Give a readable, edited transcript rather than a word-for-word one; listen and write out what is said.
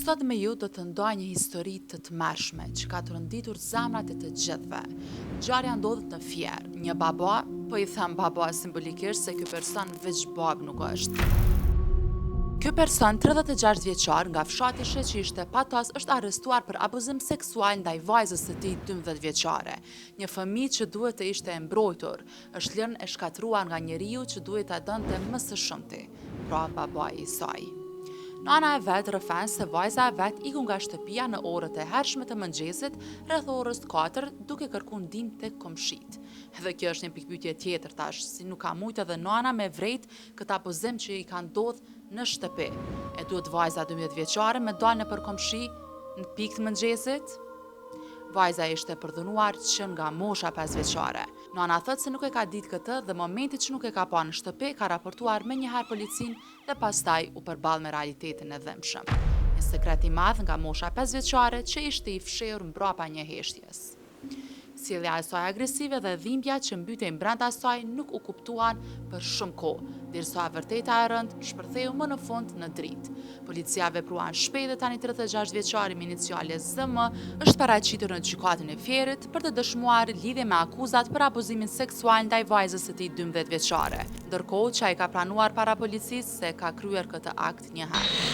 Sot me ju do të ndaj një histori të tmerrshme që ka të rënditur zemrat e të gjithëve. Ngjarja ndodhet në Fier. Një baba, po i them baba simbolikisht se ky person veç bab nuk është. Ky person 36 vjeçar nga fshatishe që ishte patas është arrestuar për abuzim seksual ndaj vajzës së tij 12 vjeçare. Një fëmijë që duhet të ishte e mbrojtur, është lënë e shkatruar nga njeriu që duhet ta dënte më së shumti, pra babai i saj. Nana e vet rrëfen se vajza e vet iku nga shtëpia në orët e hershme të mëngjesit rreth orës 4 duke kërkuar ndihmë tek komshit. Edhe kjo është një pikpyetje tjetër tash, si nuk ka mujt edhe nana me vrejt këtë abuzim që i ka ndodhur në shtëpi. E duhet vajza 12 vjeçare me dalë nëpër komshi në pikë të mëngjesit? Vajza ishte përdhunuar që nga mosha 5 vjeçare. Nana thot se nuk e ka ditë këtë dhe momentit që nuk e ka pa në shtëpi ka raportuar me njëherë policin dhe pastaj u përball me realitetin e dhimbshëm. Një sekret i madh nga mosha 5 vjeçare që ishte i fshehur mbrapa një heshtjes. Sjellja e saj agresive dhe dhimbja që mbytej brenda saj nuk u kuptuan për shumë kohë, derisa e vërteta e rënd shpërtheu më në fund në dritë. Policia vepruan shpejt dhe tani 36 vjeçari me iniciale ZM është paraqitur në gjykatën e Fierit për të dëshmuar lidhje me akuzat për abuzimin seksual ndaj vajzës së tij 12 vjeçare, ndërkohë që ai ka pranuar para policisë se ka kryer këtë akt një herë.